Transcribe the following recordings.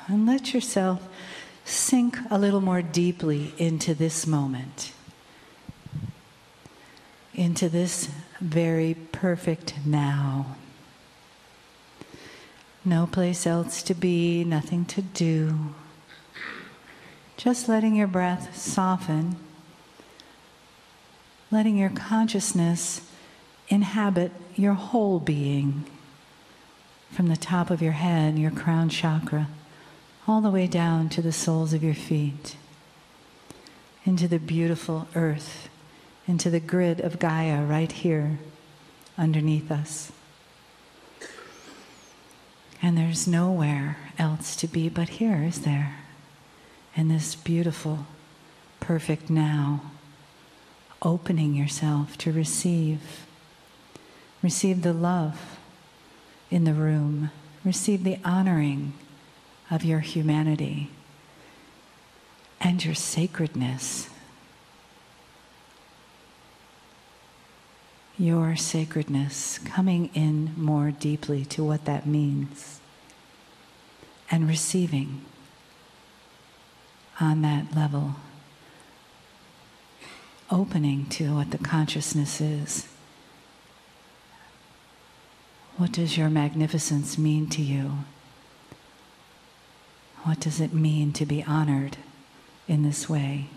And let yourself sink a little more deeply into this moment, into this very perfect now. No place else to be, nothing to do. Just letting your breath soften, letting your consciousness inhabit your whole being, from the top of your head, your crown chakra, all the way down to the soles of your feet, into the beautiful earth, into the grid of Gaia right here underneath us. And there's nowhere else to be but here, is there? In this beautiful, perfect now, opening yourself to receive. Receive the love in the room. Receive the honoring of your humanity and your sacredness. Your sacredness, coming in more deeply to what that means and receiving on that level, opening to what the consciousness is. What does your magnificence mean to you? What does it mean to be honored in this way?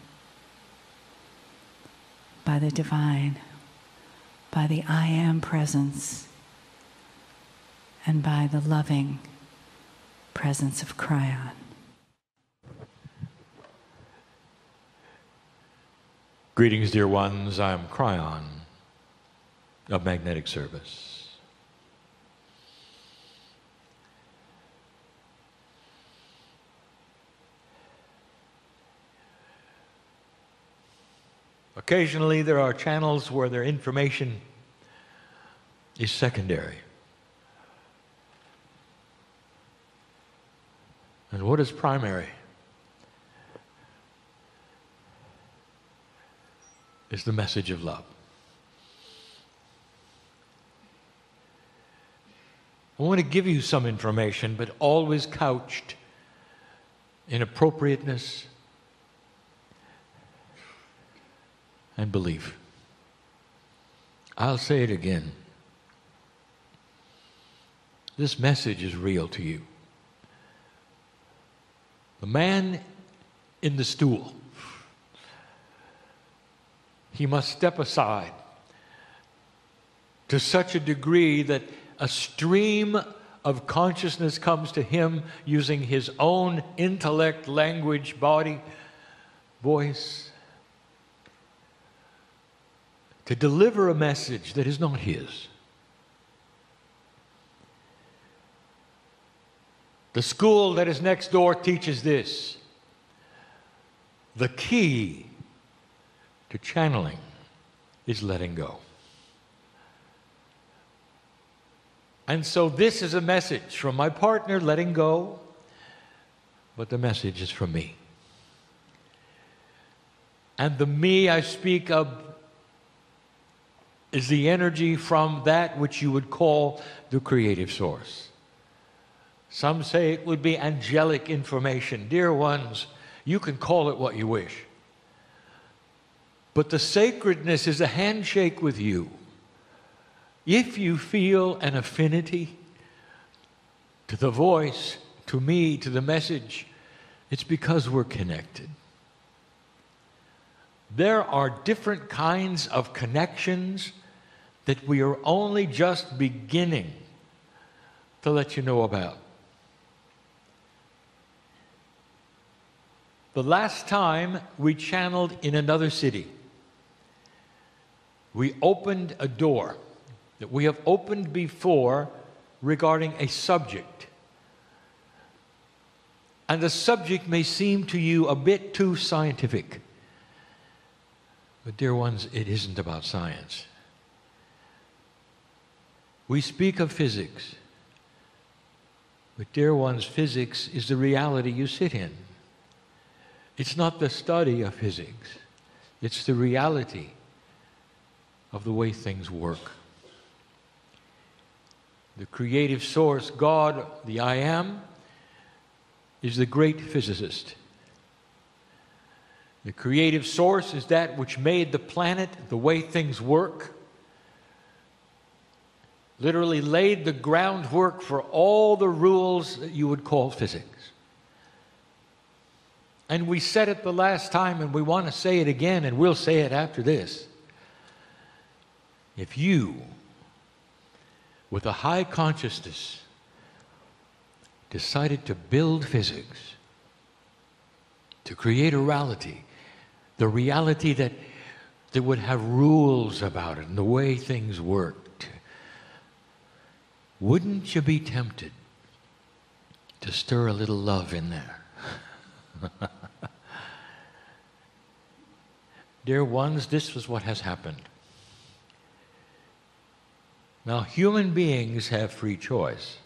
By the divine, by the I Am presence, and by the loving presence of Kryon. Greetings, dear ones. I'm Kryon of Magnetic Service. Occasionally there are channels where their information is secondary. And what is primary? Is the message of love. I want to give you some information, but always couched in appropriateness and belief. I'll say it again. This message is real to you. The man in the stool, he must step aside to such a degree that a stream of consciousness comes to him using his own intellect, language, body, voice, to deliver a message that is not his. The school that is next door teaches this. The key to channeling is letting go. And so this is a message from my partner, letting go, but the message is from me. And the me I speak of is the energy from that which you would call the creative source. Some say it would be angelic information. Dear ones, you can call it what you wish. But the sacredness is a handshake with you. If you feel an affinity to the voice, to me, to the message, it's because we're connected. There are different kinds of connections that we are only just beginning to let you know about. The last time we channeled in another city, we opened a door that we have opened before regarding a subject. And the subject may seem to you a bit too scientific. But dear ones, it isn't about science. We speak of physics. But dear ones, physics is the reality you sit in. It's not the study of physics. It's the reality of the way things work. The creative source, God, the I Am, is the great physicist. The creative source is that which made the planet, the way things work, literally laid the groundwork for all the rules that you would call physics. And we said it the last time, and we want to say it again, and we'll say it after this. If you, with a high consciousness, decided to build physics, to create a reality, the reality that would have rules about it and the way things worked, wouldn't you be tempted to stir a little love in there? Dear ones, this is what has happened. Now, human beings have free choice.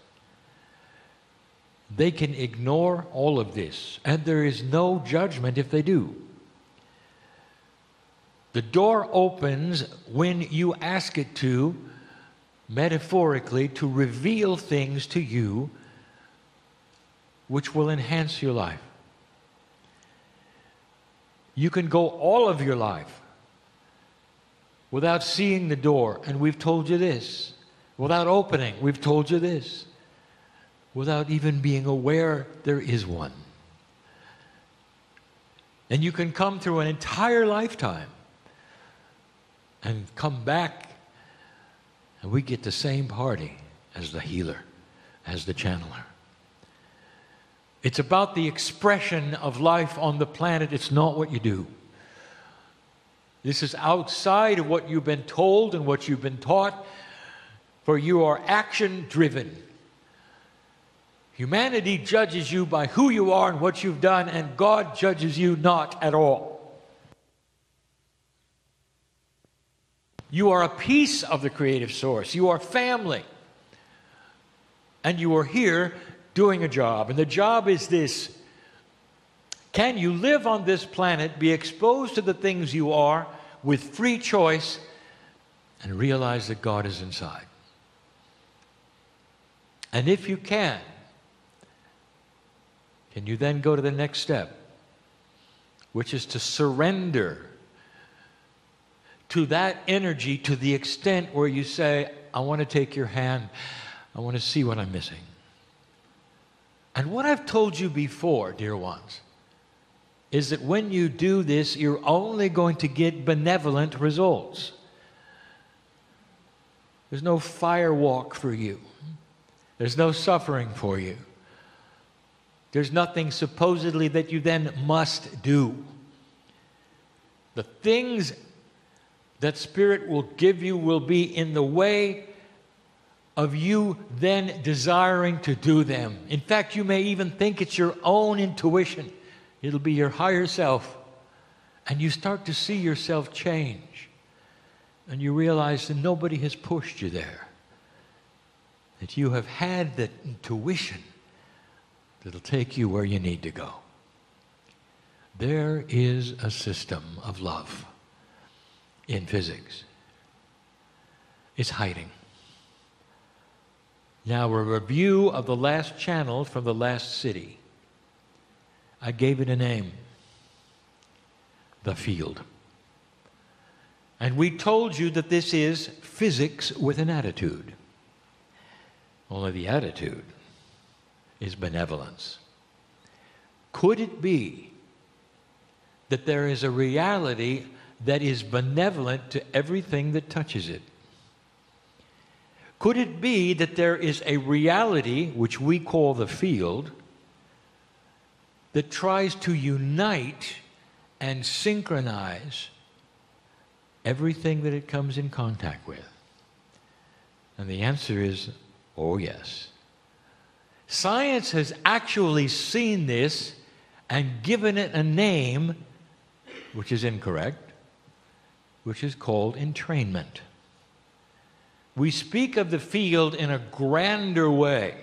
They can ignore all of this, and there is no judgment if they do. The door opens when you ask it to, metaphorically, to reveal things to you which will enhance your life. You can go all of your life without seeing the door, and we've told you this. Without opening, we've told you this. Without even being aware there is one. And you can come through an entire lifetime and come back, and we get the same party as the healer, as the channeler. It's about the expression of life on the planet. It's not what you do. This is outside of what you've been told and what you've been taught, for you are action-driven. Humanity judges you by who you are and what you've done, and God judges you not at all. You are a piece of the creative source. You are family. And you are here doing a job. And the job is this: can you live on this planet, be exposed to the things you are with free choice, and realize that God is inside? And if you can you then go to the next step, which is to surrender to that energy to the extent where you say, I want to take your hand, I want to see what I'm missing. And what I've told you before, dear ones, is that when you do this, you're only going to get benevolent results. There's no firewalk for you. There's no suffering for you. There's nothing supposedly that you then must do. The things that Spirit will give you will be in the way of you then desiring to do them. In fact, you may even think it's your own intuition. It'll be your higher self. And you start to see yourself change. And you realize that nobody has pushed you there. That you have had that intuition that'll take you where you need to go. There is a system of love in physics. It's hiding. Now, a review of the last channel from the last city. I gave it a name. The field. And we told you that this is physics with an attitude. Only the attitude is benevolence. Could it be that there is a reality that is benevolent to everything that touches it? Could it be that there is a reality, which we call the field, that tries to unite and synchronize everything that it comes in contact with? And the answer is, oh yes. Science has actually seen this and given it a name, which is incorrect, which is called entrainment. We speak of the field in a grander way.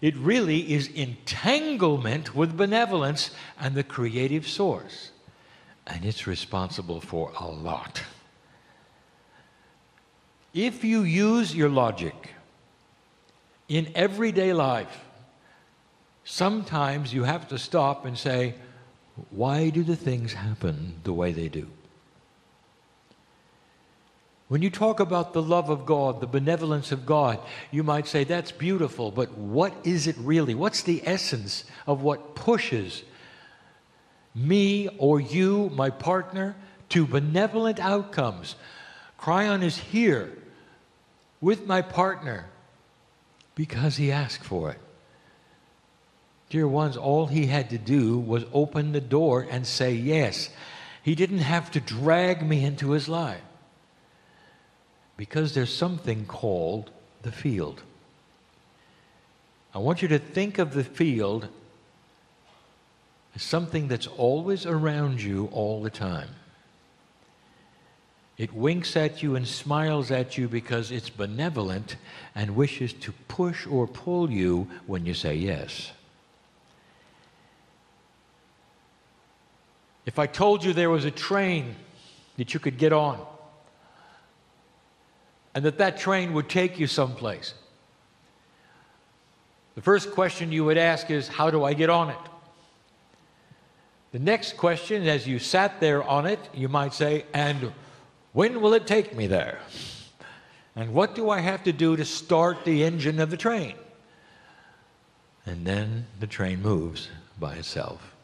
It really is entanglement with benevolence and the creative source. And it's responsible for a lot. If you use your logic in everyday life, sometimes you have to stop and say, why do the things happen the way they do? When you talk about the love of God, the benevolence of God, you might say, that's beautiful, but what is it really? What's the essence of what pushes me or you, my partner, to benevolent outcomes? Kryon is here with my partner because he asked for it. Dear ones, all he had to do was open the door and say yes. He didn't have to drag me into his life. Because there's something called the field. I want you to think of the field as something that's always around you all the time. It winks at you and smiles at you because it's benevolent and wishes to push or pull you when you say yes. If I told you there was a train that you could get on, and that train would take you someplace, the first question you would ask is, how do I get on it? The next question, as you sat there on it, you might say, and when will it take me there? And what do I have to do to start the engine of the train? And then the train moves by itself.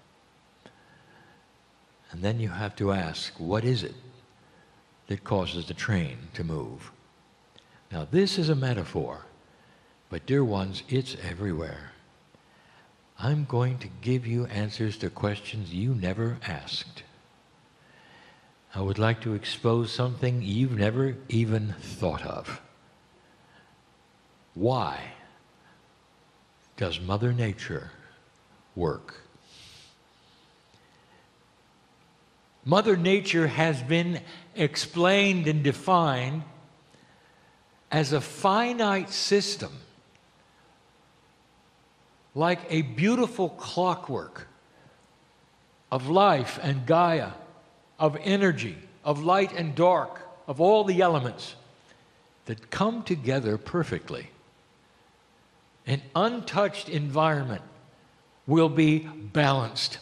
And then you have to ask, what is it that causes the train to move? Now, this is a metaphor, but dear ones, it's everywhere. I'm going to give you answers to questions you never asked. I would like to expose something you've never even thought of. Why does Mother Nature work? Mother Nature has been explained and defined as a finite system, like a beautiful clockwork of life and Gaia, of energy, of light and dark, of all the elements that come together perfectly. An untouched environment will be balanced.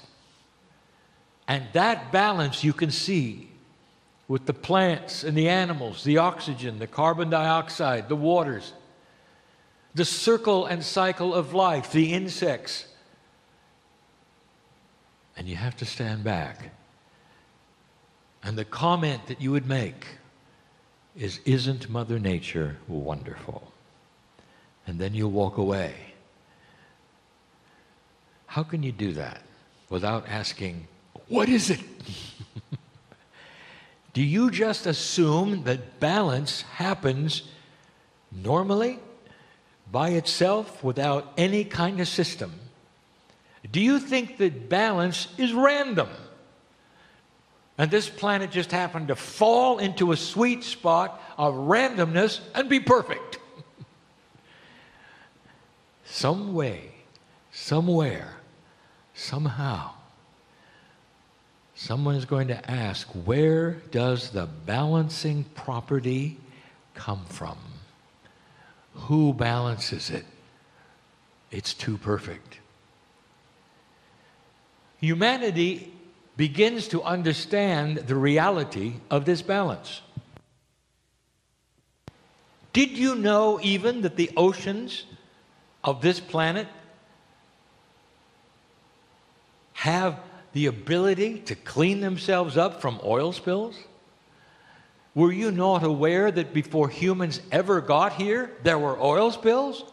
And that balance you can see with the plants and the animals, the oxygen, the carbon dioxide, the waters, the circle and cycle of life, the insects. And you have to stand back. And the comment that you would make is, isn't Mother Nature wonderful? And then you'll walk away. How can you do that without asking, what is it? Do you just assume that balance happens normally, by itself, without any kind of system? Do you think that balance is random? And this planet just happened to fall into a sweet spot of randomness and be perfect? Some way, somewhere, somehow, someone is going to ask, where does the balancing property come from? Who balances it? It's too perfect. Humanity begins to understand the reality of this balance. Did you know even that the oceans of this planet have the ability to clean themselves up from oil spills? Were you not aware that before humans ever got here, there were oil spills?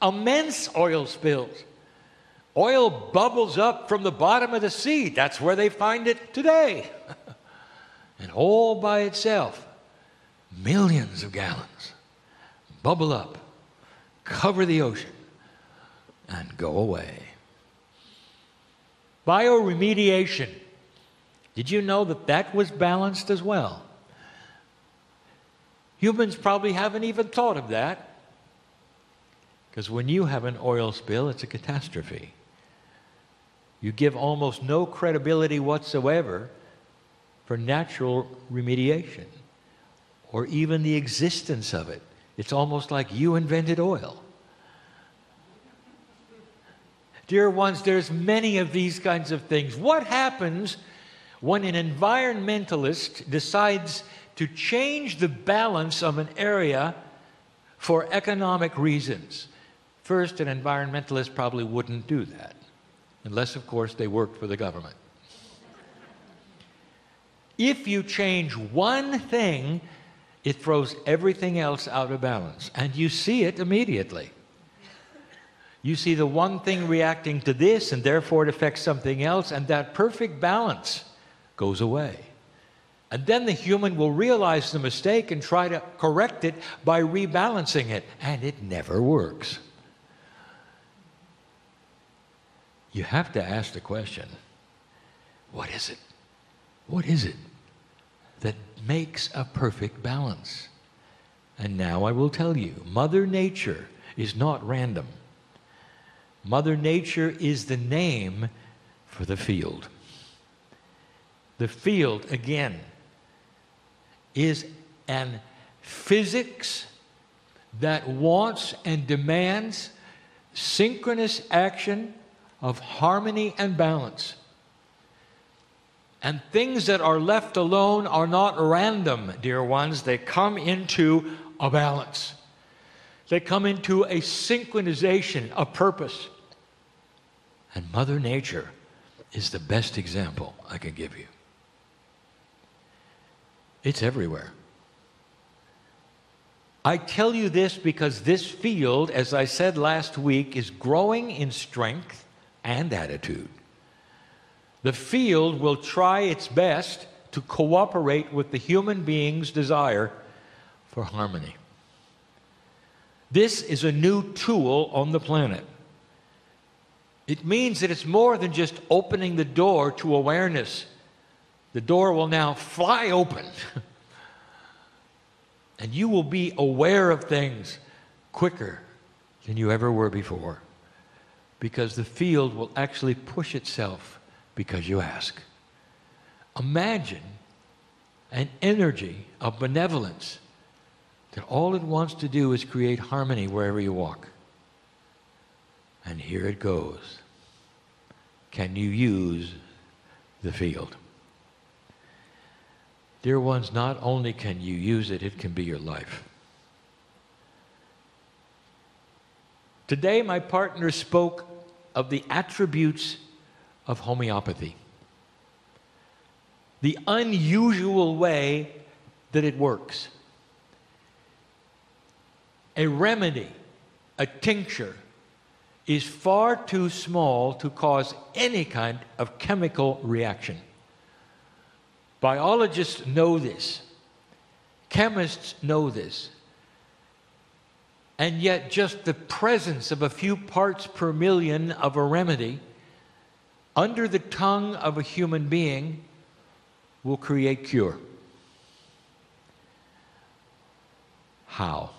Immense oil spills. Oil bubbles up from the bottom of the sea. That's where they find it today. And all by itself, millions of gallons bubble up, cover the ocean, and go away. Bioremediation. Did you know that that was balanced as well? Humans probably haven't even thought of that. Because when you have an oil spill, it's a catastrophe. You give almost no credibility whatsoever for natural remediation, or even the existence of it. It's almost like you invented oil. Dear ones, there's many of these kinds of things. What happens when an environmentalist decides to change the balance of an area for economic reasons? First, an environmentalist probably wouldn't do that, unless, of course, they worked for the government. If you change one thing, it throws everything else out of balance, and you see it immediately. You see the one thing reacting to this, and therefore it affects something else, and that perfect balance goes away. And then the human will realize the mistake and try to correct it by rebalancing it, and it never works. You have to ask the question, what is it? What is it that makes a perfect balance? And now I will tell you, Mother Nature is not random. Mother Nature is the name for the field. The field, again, is an physics that wants and demands synchronous action of harmony and balance. And things that are left alone are not random, dear ones. They come into a balance. They come into a synchronization, a purpose. And Mother Nature is the best example I can give you. It's everywhere. I tell you this because this field, as I said last week, is growing in strength and attitude. The field will try its best to cooperate with the human being's desire for harmony. This is a new tool on the planet. It means that it's more than just opening the door to awareness. The door will now fly open. And you will be aware of things quicker than you ever were before. Because the field will actually push itself because you ask. Imagine an energy of benevolence that all it wants to do is create harmony wherever you walk. And here it goes. Can you use the field? Dear ones, not only can you use it, it can be your life. Today, my partner spoke of the attributes of homeopathy. The unusual way that it works. A remedy, a tincture, is far too small to cause any kind of chemical reaction. Biologists know this. Chemists know this. And yet just the presence of a few parts per million of a remedy under the tongue of a human being will create cure. How?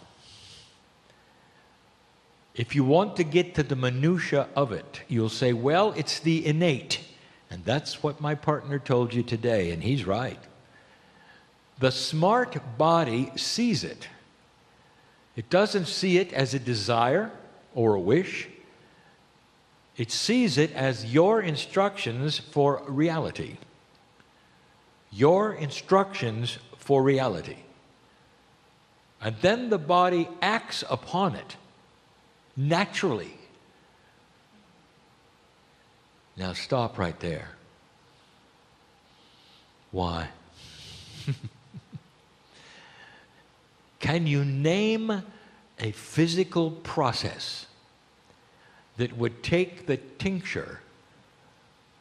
If you want to get to the minutia of it, you'll say, well, it's the innate. And that's what my partner told you today, and he's right. The smart body sees it. It doesn't see it as a desire or a wish. It sees it as your instructions for reality. Your instructions for reality. And then the body acts upon it naturally. Now stop right there. Why? Can you name a physical process that would take the tincture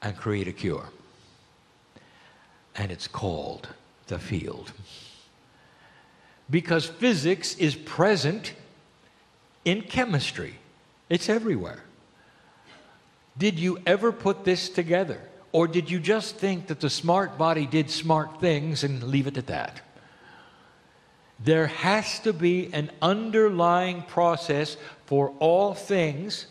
and create a cure? And it's called the field. Because physics is present in chemistry. It's everywhere. Did you ever put this together? Or did you just think that the smart body did smart things and leave it at that? There has to be an underlying process for all things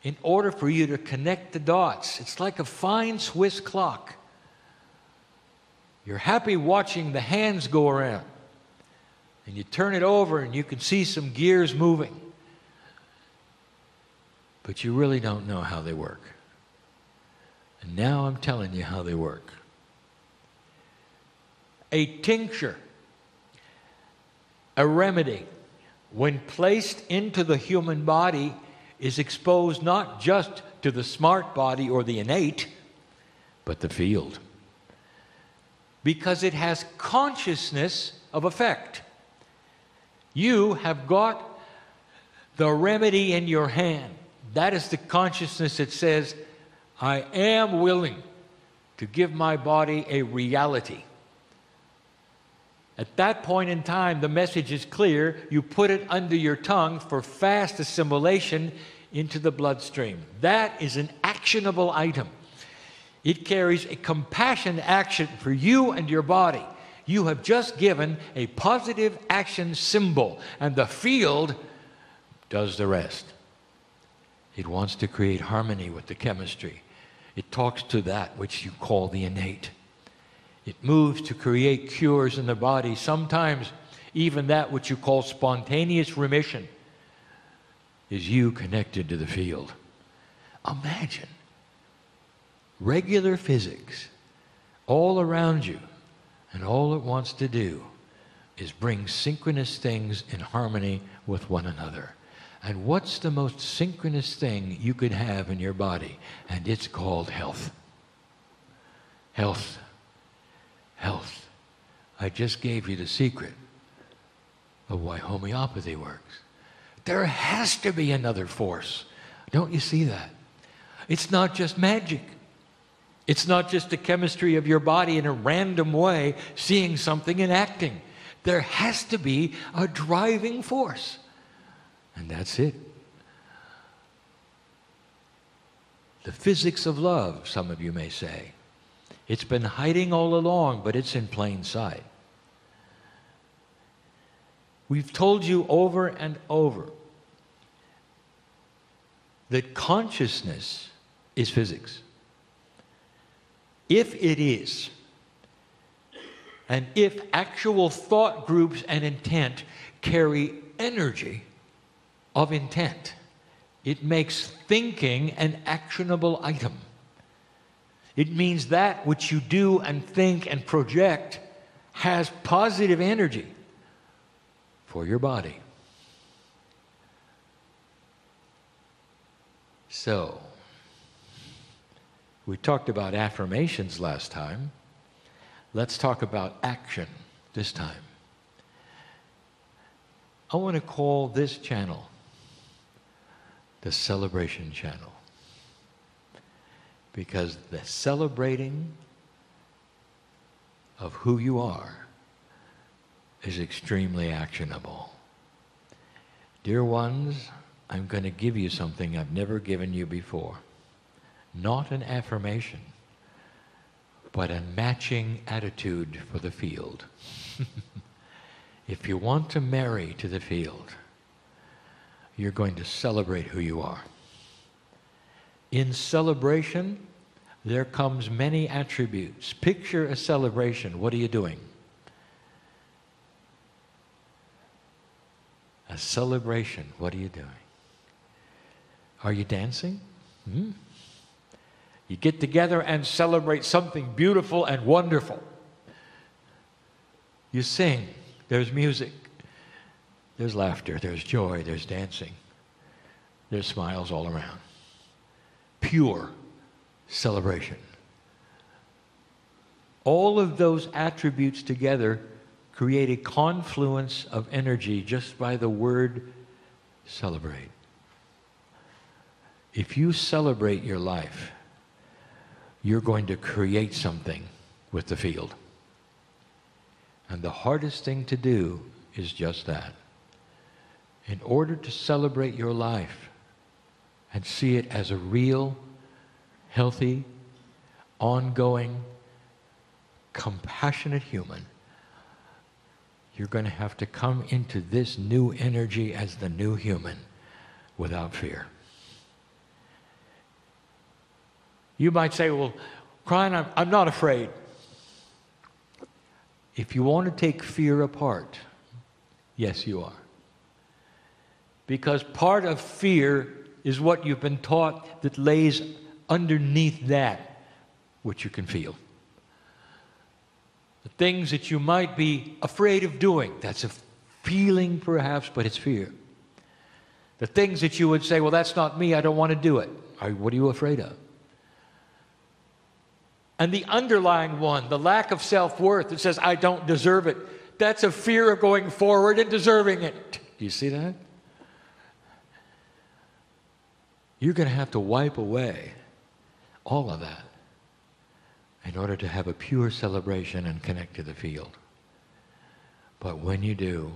in order for you to connect the dots. It's like a fine Swiss clock. You're happy watching the hands go around. And you turn it over and you can see some gears moving. but you really don't know how they work. And now I'm telling you how they work. A tincture, a remedy, when placed into the human body, is exposed not just to the smart body or the innate, but the field. Because it has consciousness of effect. You have got the remedy in your hand. That is the consciousness that says, I am willing to give my body a reality. At that point in time, the message is clear. You put it under your tongue for fast assimilation into the bloodstream. That is an actionable item. It carries a compassionate action for you and your body. You have just given a positive action symbol, and the field does the rest. It wants to create harmony with the chemistry. It talks to that which you call the innate. It moves to create cures in the body, sometimes even that which you call spontaneous remission is you connected to the field. Imagine regular physics all around you, and all it wants to do is bring synchronous things in harmony with one another. And what's the most synchronous thing you could have in your body? And it's called health. Health. Health. I just gave you the secret of why homeopathy works. There has to be another force. Don't you see that? It's not just magic. It's not just the chemistry of your body in a random way, seeing something and acting. There has to be a driving force. And that's it. The physics of love, some of you may say. It's been hiding all along, but it's in plain sight. We've told you over and over that consciousness is physics. If it is, and if actual thought groups and intent carry energy of intent, it makes thinking an actionable item. It means that which you do and think and project has positive energy for your body. So, we talked about affirmations last time. Let's talk about action this time. I want to call this channel the Celebration Channel, because the celebrating of who you are is extremely actionable. Dear ones, I'm going to give you something I've never given you before. Not an affirmation, but a matching attitude for the field. If you want to marry to the field, you're going to celebrate who you are. In celebration, there comes many attributes. Picture a celebration. What are you doing? A celebration. What are you doing? Are you dancing? You get together and celebrate something beautiful and wonderful. You sing. There's music. There's laughter. There's joy. There's dancing. There's smiles all around. Pure celebration. All of those attributes together create a confluence of energy just by the word celebrate. If you celebrate your life, you're going to create something with the field. And the hardest thing to do is just that. In order to celebrate your life and see it as a real, healthy, ongoing, compassionate human, you're going to have to come into this new energy as the new human without fear. You might say, well, Kryon, I'm not afraid. If you want to take fear apart, yes, you are. Because part of fear is what you've been taught that lays underneath that which you can feel. The things that you might be afraid of doing, that's a feeling perhaps, but it's fear. The things that you would say, well, that's not me, I don't want to do it. What are you afraid of? And the underlying one, the lack of self-worth that says, I don't deserve it, that's a fear of going forward and deserving it. Do you see that? You're going to have to wipe away all of that in order to have a pure celebration and connect to the field. But when you do,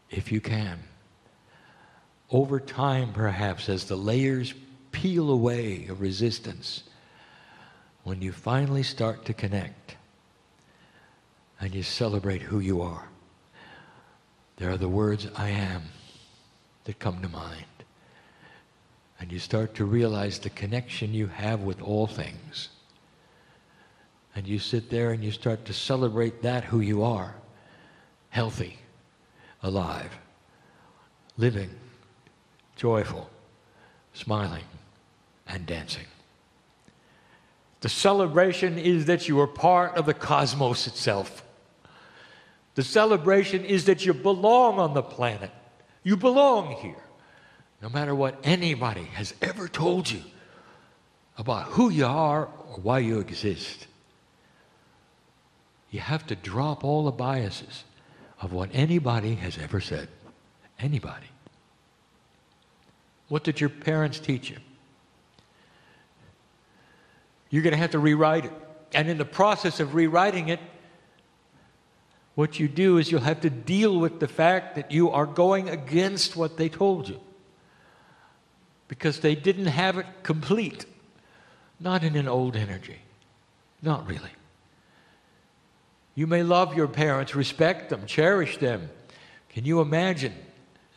if you can, over time perhaps as the layers peel away of resistance, when you finally start to connect and you celebrate who you are, there are the words I am that come to mind. And you start to realize the connection you have with all things. And you sit there and you start to celebrate that who you are, healthy, alive, living, joyful, smiling, and dancing. The celebration is that you are part of the cosmos itself. The celebration is that you belong on the planet. You belong here. No matter what anybody has ever told you about who you are or why you exist. You have to drop all the biases of what anybody has ever said. Anybody. What did your parents teach you? You're going to have to rewrite it. And in the process of rewriting it, what you do is you'll have to deal with the fact that you are going against what they told you. Because they didn't have it complete. Not in an old energy. Not really. You may love your parents, respect them, cherish them. Can you imagine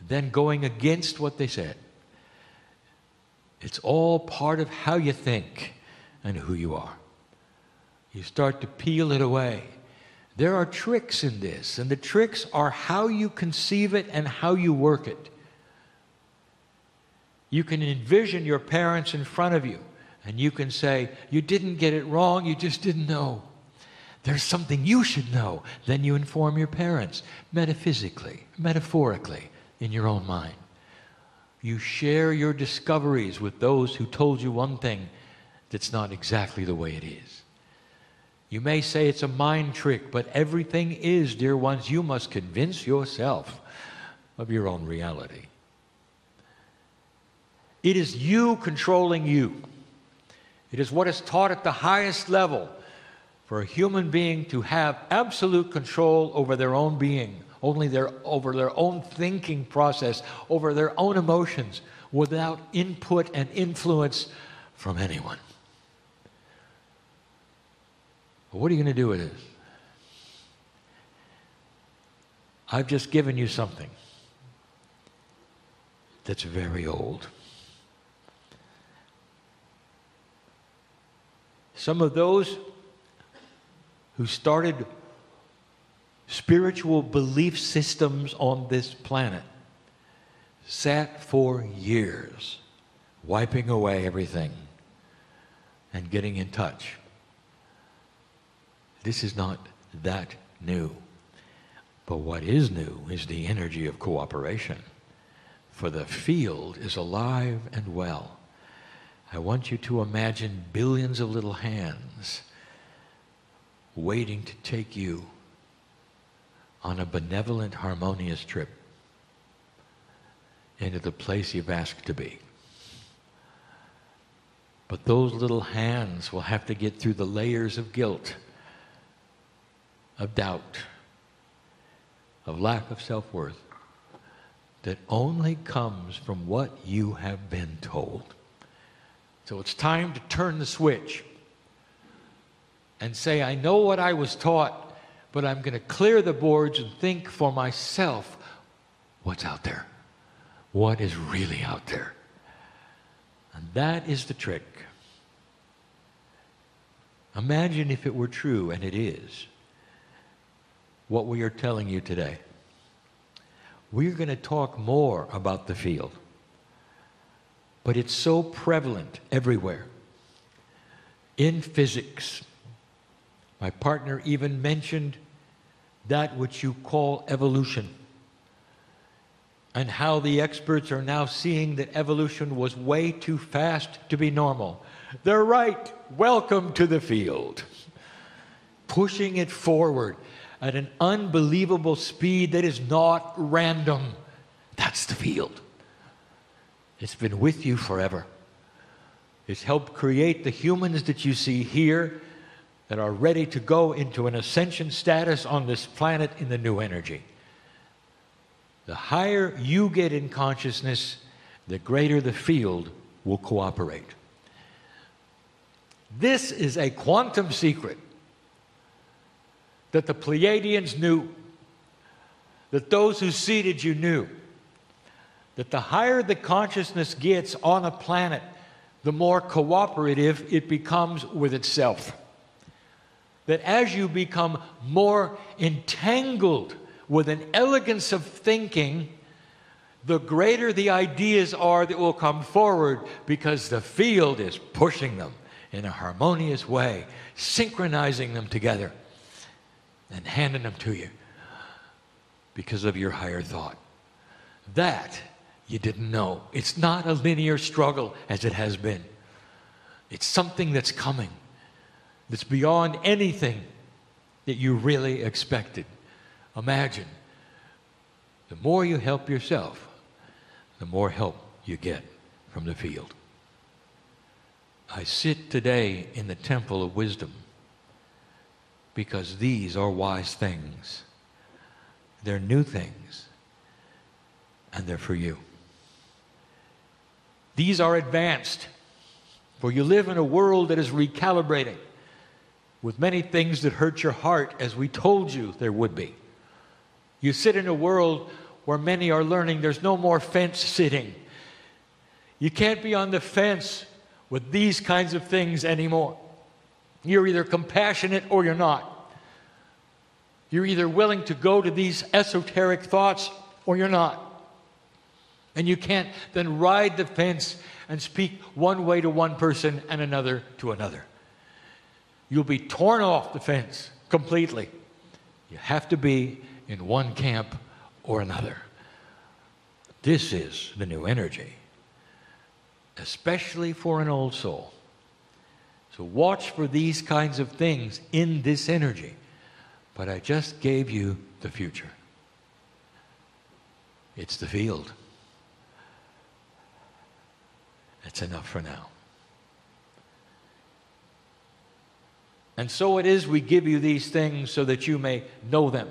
then going against what they said? It's all part of how you think and who you are. You start to peel it away. There are tricks in this, and the tricks are how you conceive it and how you work it. You can envision your parents in front of you, and you can say, you didn't get it wrong, you just didn't know. There's something you should know. Then you inform your parents, metaphysically, metaphorically, in your own mind. You share your discoveries with those who told you one thing that's not exactly the way it is. You may say it's a mind trick, but everything is, dear ones, you must convince yourself of your own reality. It is you controlling you. It is what is taught at the highest level for a human being to have absolute control over their own being, over their own thinking process, over their own emotions, without input and influence from anyone. What are you going to do with this? I've just given you something that's very old. Some of those who started spiritual belief systems on this planet sat for years wiping away everything and getting in touch. This is not that new. But what is new is the energy of cooperation. For the field is alive and well. I want you to imagine billions of little hands waiting to take you on a benevolent, harmonious trip into the place you've asked to be. But those little hands will have to get through the layers of guilt, of doubt, of lack of self-worth that only comes from what you have been told. So it's time to turn the switch and say, I know what I was taught, but I'm going to clear the boards and think for myself what's out there. What is really out there? And that is the trick. Imagine if it were true, and it is, what we are telling you today. We're going to talk more about the field. but it's so prevalent everywhere. In physics, my partner even mentioned that which you call evolution, and how the experts are now seeing that evolution was way too fast to be normal. They're right. Welcome to the field. Pushing it forward at an unbelievable speed that is not random. That's the field. It's been with you forever. It's helped create the humans that you see here that are ready to go into an ascension status on this planet in the new energy. The higher you get in consciousness, the greater the field will cooperate. This is a quantum secret that the Pleiadians knew, that those who seeded you knew, that the higher the consciousness gets on a planet, the more cooperative it becomes with itself. That as you become more entangled with an elegance of thinking, the greater the ideas are that will come forward, because the field is pushing them in a harmonious way, synchronizing them together and handing them to you because of your higher thought. That you didn't know. It's not a linear struggle as it has been. It's something that's coming, that's beyond anything that you really expected. Imagine, the more you help yourself, the more help you get from the field. I sit today in the temple of wisdom because these are wise things. They're new things, and they're for you. These are advanced, for you live in a world that is recalibrating with many things that hurt your heart, as we told you there would be. You sit in a world where many are learning there's no more fence sitting. You can't be on the fence with these kinds of things anymore. You're either compassionate or you're not. You're either willing to go to these esoteric thoughts or you're not. And you can't then ride the fence and speak one way to one person and another to another. You'll be torn off the fence completely. You have to be in one camp or another. This is the new energy, especially for an old soul. So watch for these kinds of things in this energy. But I just gave you the future. It's the field. That's enough for now. And so it is we give you these things so that you may know them.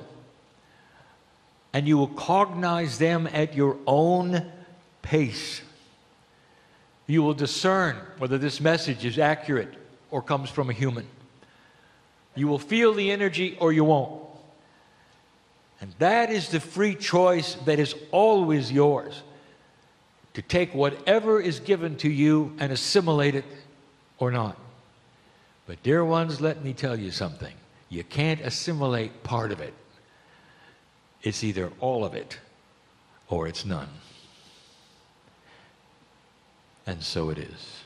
And you will cognize them at your own pace. You will discern whether this message is accurate or comes from a human. You will feel the energy or you won't. And that is the free choice that is always yours, to take whatever is given to you and assimilate it or not. But dear ones, let me tell you something. You can't assimilate part of it. It's either all of it or it's none. And so it is.